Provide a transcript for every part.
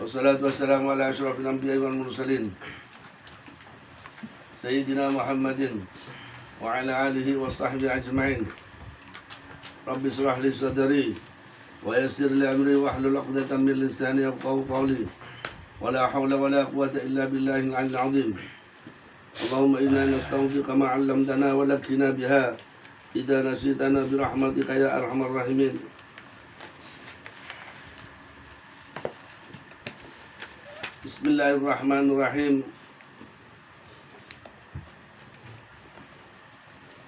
Wassalatu wassalamu ala asyrafil anbiya'i wal mursalin Sayyidina Muhammadin wa ala alihi wa sahbihi ajma'in. Rabbi shrah li sadri wa yassir li amri wahlul 'uqdatam min lisani yafqahu qawli. Wala hawla wala quwwata illa billahil 'aliyyil 'azim. Allahumma inna nasta'udzuka ma 'allamtana wa lakina biha idza nasitana bi rahmatika ya arhamar rahimin. Bismillahirrahmanirrahim.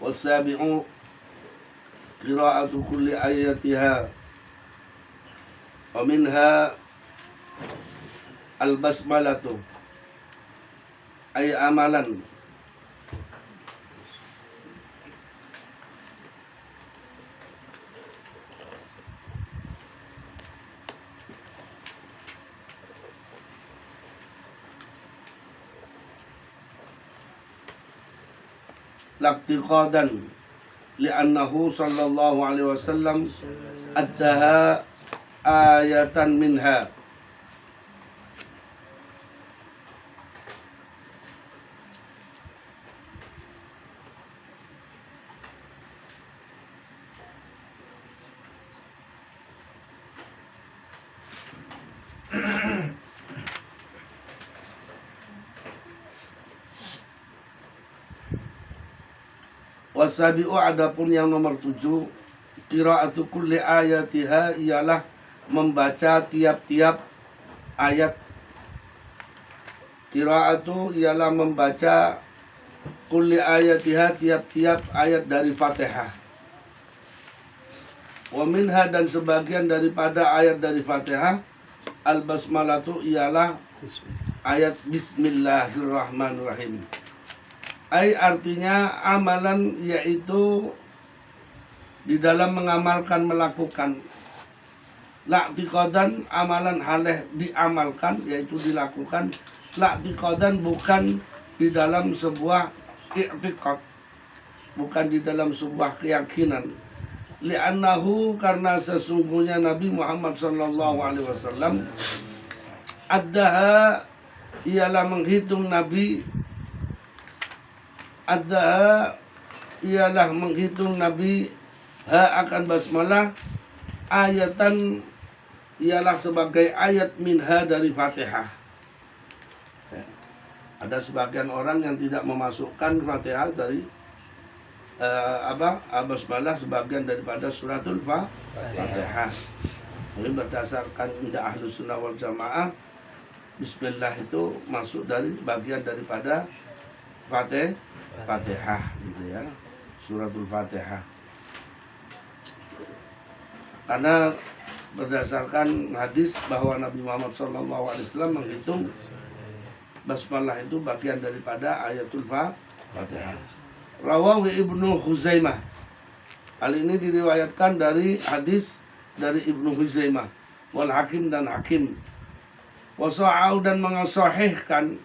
Wasabi'u qira'atu kulli ayatiha wa minha al-basmalatu ay amalan laqtiqadan li'annahu sallallahu alaihi wasallam adzaha ayatan minha. Wasabi'u, adapun yang nomor 7, qira'atu kulli ayatiha, ialah membaca tiap-tiap ayat. Qira'atu ialah membaca kulli ayatiha, tiap-tiap ayat dari Fatihah. Wa minha, dan sebagian daripada ayat dari Fatihah, al-basmalatu ialah ayat Bismillahirrahmanirrahim. Artinya amalan, yaitu di dalam mengamalkan, melakukan. La'tiqadan, amalan haleh diamalkan, yaitu dilakukan. La'tiqadan, bukan di dalam sebuah i'tiqad, bukan di dalam sebuah keyakinan. Li'annahu, karena sesungguhnya Nabi Muhammad SAW addaha, ialah menghitung Nabi, ialah menghitung Nabi akan basmalah ayatan, ialah sebagai ayat minha, dari Fatihah. Ada sebagian orang yang tidak memasukkan Fatihah dari basmalah sebagian daripada suratul Fatihah. Ini berdasarkan indah Ahlus Sunnah wal Jamaah, Bismillah itu masuk dari bagian daripada Fatihah, gitu ya, suratul Fatihah. Karena berdasarkan hadis bahwa Nabi Muhammad SAW menghitung basmalah itu bagian daripada ayatul Fatihah. Rawawi Ibnu Huzaimah. Hal ini diriwayatkan dari hadis dari Ibnu Huzaimah, wal Hakim, dan Hakim. Wasa'au, dan mengasahihkan,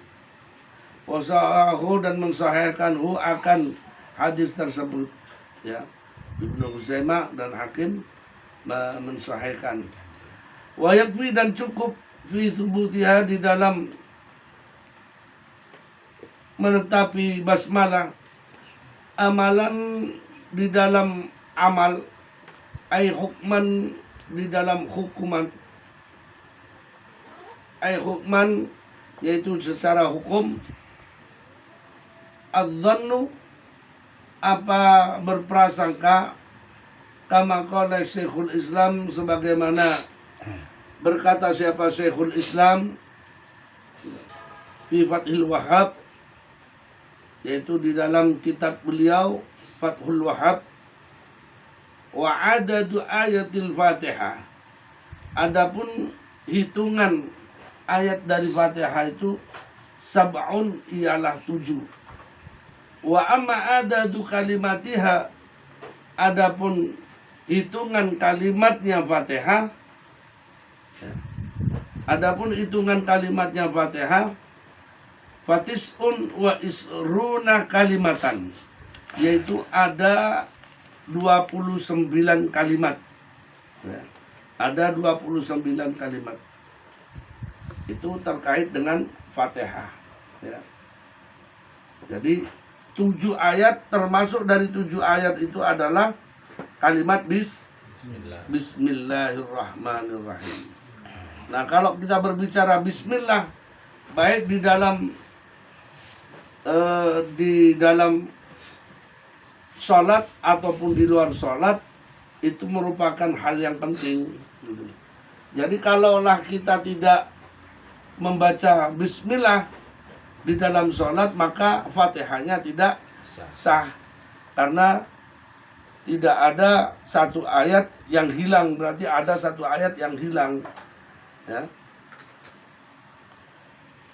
wasa'ahu, dan mensahihkan hu, akan hadis tersebut, ya. Ibnu Huzaimah dan Hakim mensahihkan. Wa yakfi, dan cukup, fi thubutiha, di dalam menetapi basmalah, amalan, di dalam amal, ay hukman, di dalam hukuman, ay hukman, yaitu secara hukum, adz-dhannu, apa berprasangka, kama qala Syekhul Islam, sebagaimana berkata siapa Syekhul Islam fi Fathul Wahhab, yaitu di dalam kitab beliau Fathul Wahhab. Wa adadu ayatil Fatihah, adapun hitungan ayat dari Fatihah itu sab'un, ialah 7. Wa amma adadu kalimatiha, adapun hitungan kalimatnya Fatihah, adapun hitungan kalimatnya Fatihah, fatis'un wa isruna kalimatan, yaitu ada 29 kalimat. Ya, ada 29 kalimat. itu terkait dengan Fatihah, ya. Jadi 7 ayat, termasuk dari 7 ayat itu adalah kalimat Bismillahirrahmanirrahim. Nah, kalau kita berbicara Bismillah, baik di dalam sholat ataupun di luar sholat, itu merupakan hal yang penting. Jadi kalaulah kita tidak membaca Bismillah di dalam sholat, maka Fatihahnya tidak sah, karena tidak ada satu ayat yang hilang. Berarti ada satu ayat yang hilang, ya.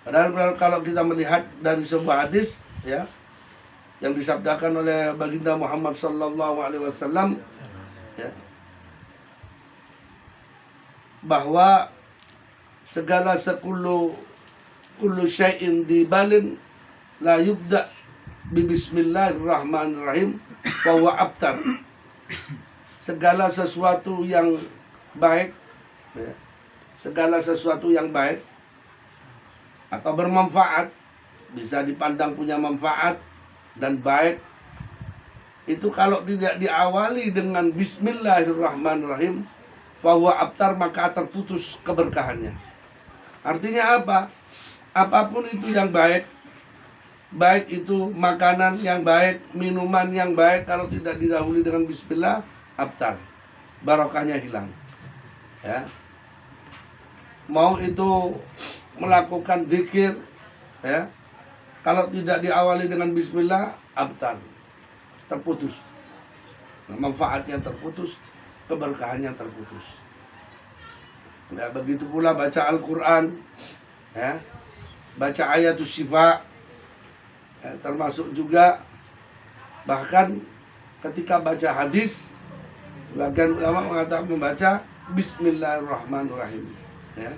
Padahal kalau kita melihat dari sebuah hadis, ya, yang disabdakan oleh baginda Muhammad sallallahu alaihi wasallam, ya, bahwa segala kullu syai'in dibalin la yubda bi bismillahirrahmanirrahim wa huwa abtar. Segala sesuatu yang baik, ya, segala sesuatu yang baik atau bermanfaat, bisa dipandang punya manfaat dan baik, itu kalau tidak diawali dengan bismillahirrahmanirrahim bahwa abtar, maka terputus keberkahannya. Artinya apa? Apapun itu yang baik, baik itu makanan yang baik, minuman yang baik, kalau tidak didahului dengan bismillah, abtar, barokahnya hilang, ya. Mau itu melakukan zikir, ya, kalau tidak diawali dengan bismillah, abtar, terputus, manfaatnya terputus, keberkahannya terputus. Ya, begitu pula baca Al-Quran, ya, baca ayatus syifa, ya, termasuk juga bahkan ketika baca hadis, sebagian ulama mengatakan membaca Bismillahirrahmanirrahim, ya.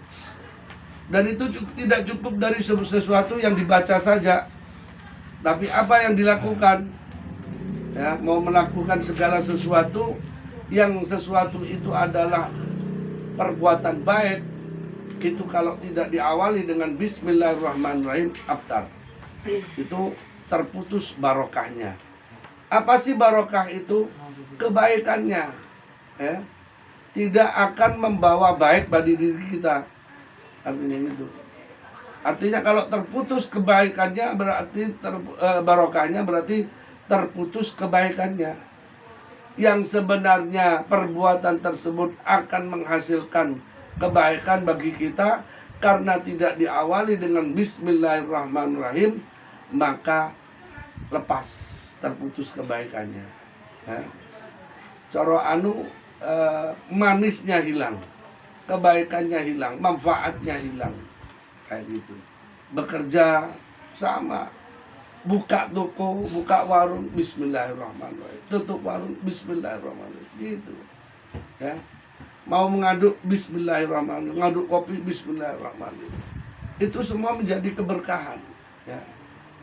Dan itu tidak cukup dari sesuatu yang dibaca saja, tapi apa yang dilakukan, ya, mau melakukan segala sesuatu yang sesuatu itu adalah perbuatan baik, itu kalau tidak diawali dengan bismillahirrahmanirrahim, abtar, itu terputus barokahnya. Apa sih barokah itu? Kebaikannya, ya, tidak akan membawa baik bagi diri kita. Artinya itu. Artinya kalau terputus kebaikannya berarti barokahnya berarti terputus kebaikannya. Yang sebenarnya perbuatan tersebut akan menghasilkan kebaikan bagi kita, karena tidak diawali dengan bismillahirrahmanirrahim, maka lepas, terputus kebaikannya, ya. Coro manisnya hilang, kebaikannya hilang, manfaatnya hilang, kayak gitu. Bekerja sama, buka toko, buka warung, bismillahirrahmanirrahim, tutup warung, bismillahirrahmanirrahim, gitu, ya. Mau mengaduk, bismillahirrahmanirrahim, ngaduk kopi, bismillahirrahmanirrahim. Itu semua menjadi keberkahan, ya.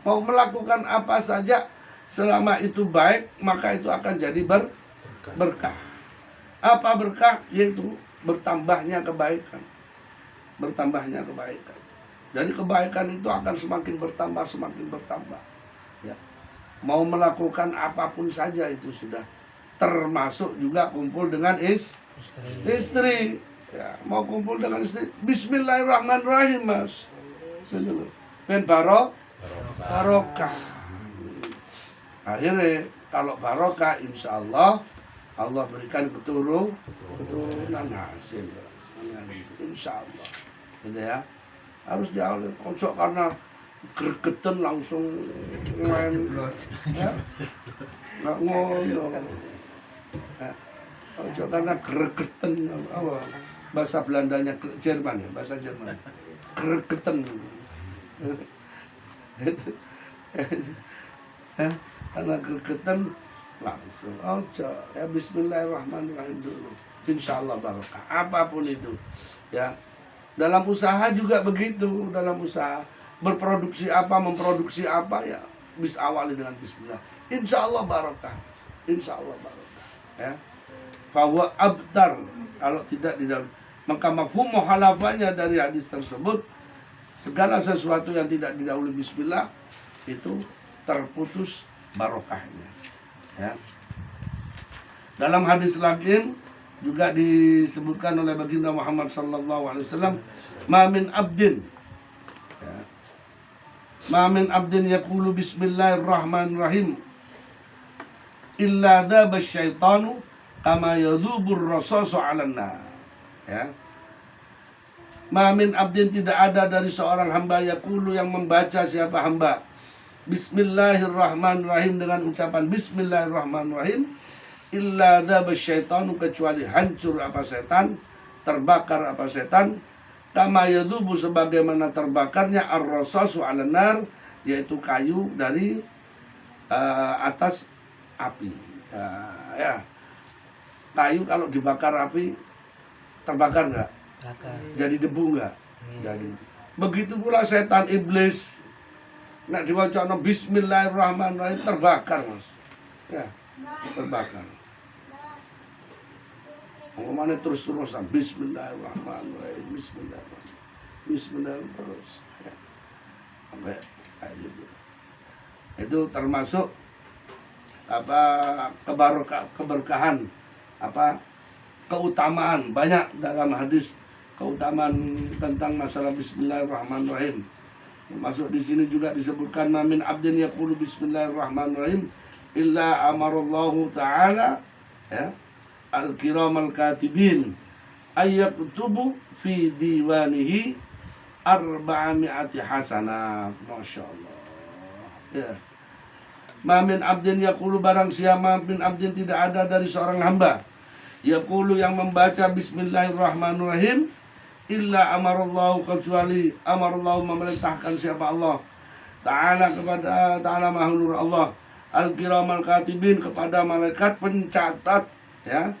Mau melakukan apa saja, selama itu baik, maka itu akan jadi berkah. Apa berkah? Yaitu bertambahnya kebaikan. Bertambahnya kebaikan. Jadi kebaikan itu akan semakin bertambah, semakin bertambah, ya. Mau melakukan apapun saja itu sudah, termasuk juga kumpul dengan istri. Ya, mau kumpul dengan istri, bismillahirrahmanirrahim, Mas. Ben barokah. Akhirnya kalau barokah, insya Allah Allah berikan keturunan hasil, insya Allah, gitu ya. Harus diawali, kocok karena gregetan langsung main, ya, nggak ngono, ya. Kocok karena gregetan, apa bahasa Belandanya, Jerman ya, bahasa Jerman, gregetan, itu, ya, karena gregetan langsung ojo, ya, bismillahirrahmanirrahim dulu, insya Allah barokah. Apapun itu, ya. Dalam usaha juga begitu, dalam usaha berproduksi apa, memproduksi apa, ya, bisa awali dengan bismillah, insya Allah barokah, insya Allah barokah, ya. Bahwa abtar, kalau tidak di dalam, maka mafhum muhalafahnya dari hadis tersebut Segala sesuatu yang tidak didahului bismillah itu terputus barokahnya. Ya. Dalam hadis lain juga disebutkan oleh baginda Muhammad sallallahu alaihi wasallam, "Ma min abdin ya, ma min abdin yaqulu bismillahirrahmanirrahim illa dzaba syaitanu kama yadzubur rasasu 'alan nar." Ya. Ma min abdin, tidak ada dari seorang hamba yaqulu yang membaca siapa hamba bismillahirrahmanirrahim dengan ucapan bismillahirrahmanirrahim illa dzaba syaitanu, kecuali hancur apa setan, terbakar apa setan, kama yadzubu, sebagaimana terbakarnya ar-rasasu 'alan nar, yaitu kayu dari atas api. Ya. Kayu kalau dibakar api terbakar enggak? Jadi debu enggak? Jadi. Begitu pula setan iblis. Nak diwacana bismillahirrahmanirrahim terbakar, Mas. Ya, terbakar. Ngomongnya terus-terusan bismillahirrahmanirrahim, bismillahirrahmanirrahim terus. Ya. Sampai kayak gitu. Itu termasuk apa keberkahan, apa keutamaan. Banyak dalam hadis keutamaan tentang masalah bismillahirrahmanirrahim. Masuk di sini juga disebutkan min abdin yaqulu bismillahirrahmanirrahim illa amarallahu ta'ala ya al-kiramal katibin ayyaktubu fi diwanihi 400 hasanat. Masya Allah. Ya. Ma min abdin yaqulu, barang siapa min abdin, tidak ada dari seorang hamba yaqulu yang membaca bismillahirrahmanirrahim illa amarallahu, kecuali amarallahu, memerintahkan siapa Allah ta'ala, kepada ta'ala mahulur Allah, al-kiramal katibin, kepada malaikat pencatat ya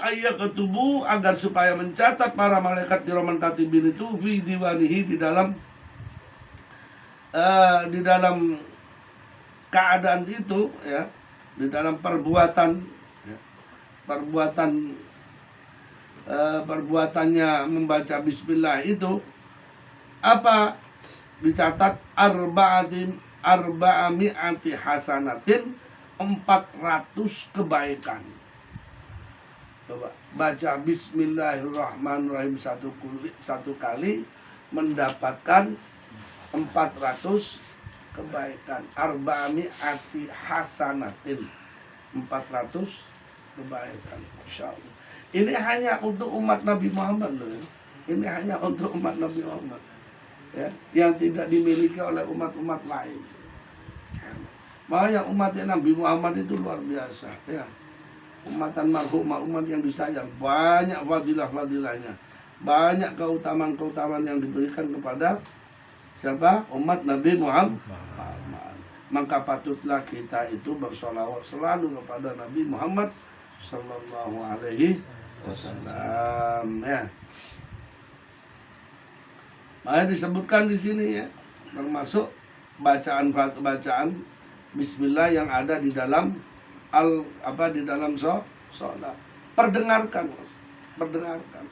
ayat ketubuh, agar supaya mencatat para malaikat kiraman katibin itu fi diwanihi, di dalam keadaan itu ya, di dalam perbuatan ya, perbuatannya membaca bismillah itu apa, dicatat arba'ami'ati hasanatin, 400 kebaikan. Coba baca bismillahirrahmanirrahim satu kali mendapatkan 400 kebaikan. Arba'ami'ati hasanatin, 400 kebaikan. Insyaallah. Ini hanya untuk umat Nabi Muhammad loh. Ini hanya untuk umat Nabi Muhammad. Ya, yang tidak dimiliki oleh umat-umat lain. Makanya umat Nabi Muhammad itu luar biasa. Ya. Umatan marhumah, umat yang disayang. Banyak fadilah-fadilahnya. Banyak keutamaan-keutamaan yang diberikan kepada siapa? Umat Nabi Muhammad. Maka patutlah kita itu bersolawat selalu kepada Nabi Muhammad sallallahu alaihi wasallam ya. Makanya disebutkan di sini ya, termasuk bacaan bismillah yang ada di dalam di dalam sholat. Perdengarkan, Mas. Perdengarkan.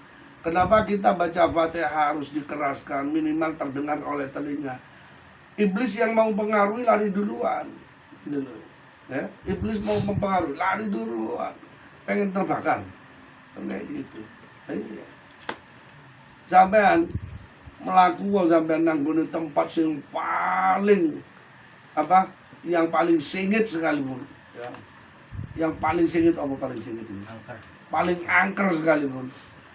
Kenapa kita baca Fatihah harus dikeraskan, minimal terdengar oleh telinga? Iblis yang mau mempengaruhi lari duluan. Gitu. Ya, iblis mau mempengaruhi, lari duluan. Pengen terbakar. Kayak gitu. Iya. Sampean melakukan, sampean nangguni tempat yang paling yang paling singit sekalipun ya. Yang paling singit apa paling singit ini? Paling angker sekalipun.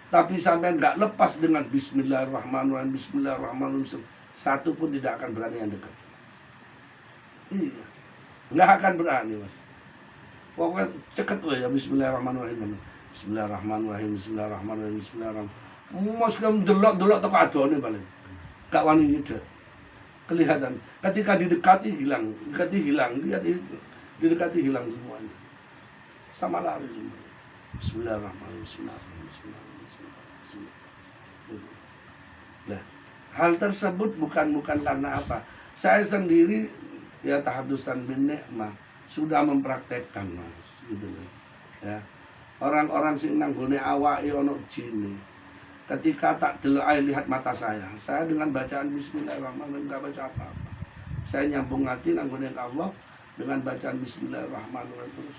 Tapi sampean enggak lepas dengan bismillahirrahmanirrahim, bismillahirrahmanirrahim, satu pun tidak akan berani yang dekat. Iya. Enggak akan berani, Mas. Pokoknya ceket ya bismillahirrahmanirrahim. Bismillahirrahmanirrahim, bismillahirrahmanirrahim, bismillahirrahmanirrahim. Mas kamu delok-delok teko adone paling. Gak wani nyedek. Kelihatan. Ketika didekati hilang, didekati hilang semuanya. Sama lari semua. Bismillahirrahmanirrahim, bismillahirrahmanirrahim. Nah, hal tersebut bukan karena apa? Saya sendiri ya tahadusan bin ni'mah sudah mempraktekkan, Mas, gitu loh. Ya. Orang-orang sing nanggone awake ana jine. ketika tak delok lihat mata saya dengan bacaan Bismillahirrahmanirrahim nggak baca apa-apa. Saya nyambung hati nanggunin Allah dengan bacaan Bismillahirrahmanirrahim terus.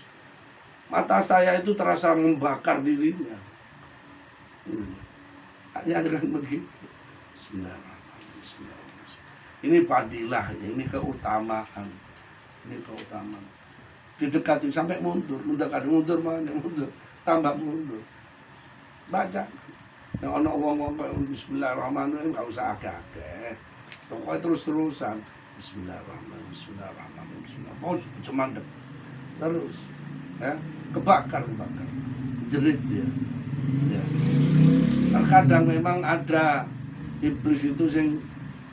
Mata saya itu terasa membakar dirinya. Hanya dengan begitu. Bismillahirrahmanirrahim. Bismillahirrahmanirrahim. Ini fadilah, ini keutamaan. Ini keutamaan. Didekati sampai mundur, mundur mana, mundur, tambah mundur. Baca. Yang ono wong Bismillahirrahmanirrahim enggak usah agak-agak. Pokoknya terus-terusan. Bismillahirrahmanirrahim. Bismillahirrahmanirrahim. Mau cuma terus. Ya, kebakar. Jerit dia. Ya. Terkadang memang ada iblis itu sing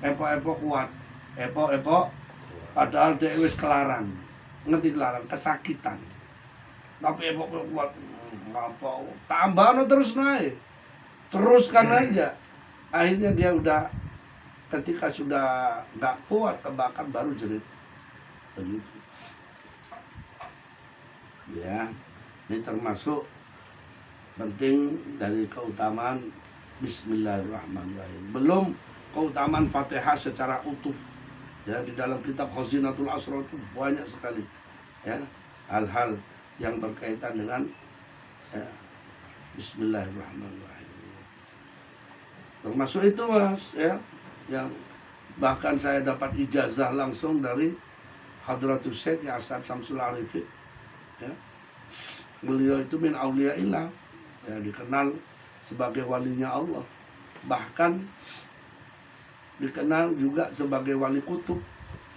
epok-epok kuat. Epok-epok padahal dia wis kelaran. Ngerti kelaran, kesakitan. Tapi epok kuat. Apa tambah terus naik. Teruskan aja. Akhirnya dia udah ketika sudah nggak kuat kebakar baru jerit. Begitu. Ya, ini termasuk penting dari keutamaan Bismillahirrahmanirrahim. Belum keutamaan Fatihah secara utuh. Ya, di dalam kitab Khazinatul Asrar itu banyak sekali ya hal-hal yang berkaitan dengan ya, Bismillahirrahmanirrahim. Termasuk itu Mas ya, yang bahkan saya dapat ijazah langsung dari Hadratus Syekh Hasan Samsul Arifin. Ya. Beliau itu min auliyaillah, ya, dikenal sebagai walinya Allah, bahkan dikenal juga sebagai wali kutub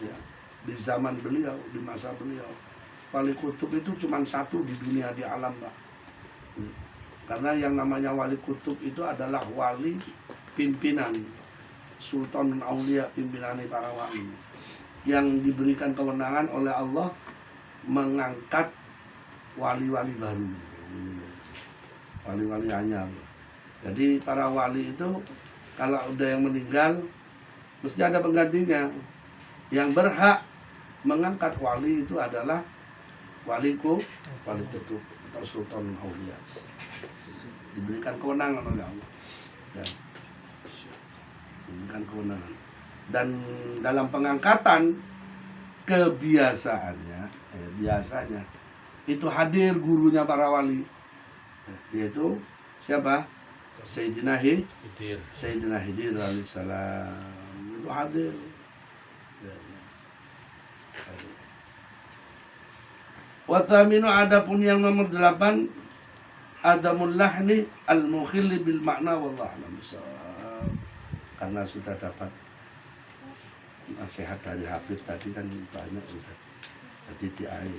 ya, di zaman beliau, di masa beliau. Wali kutub itu cuma satu di dunia, di alam Pak. Karena yang namanya wali kutub itu adalah wali pimpinan, sultan aulia, pimpinan para wali yang diberikan kewenangan oleh Allah mengangkat wali-wali baru, wali-wali anyar. Jadi para wali itu kalau udah yang meninggal mesti ada penggantinya. Yang berhak mengangkat wali itu adalah wali kutub atau sultan aulia. Diberikan kewenangan oleh Allah. Ya. Diberikan kewenangan. Dan dalam pengangkatan kebiasaannya, biasanya itu hadir gurunya para wali, yaitu siapa? Sayyidina Khidir alaihissalam itu hadir. Wa thaminu, adapun yang nomor 8 adamul lahni al-mukhilli bil makna wallahu a'lam. Karena sudah dapat nasihat dari Habib tadi kan banyak sudah. Jadi di akhir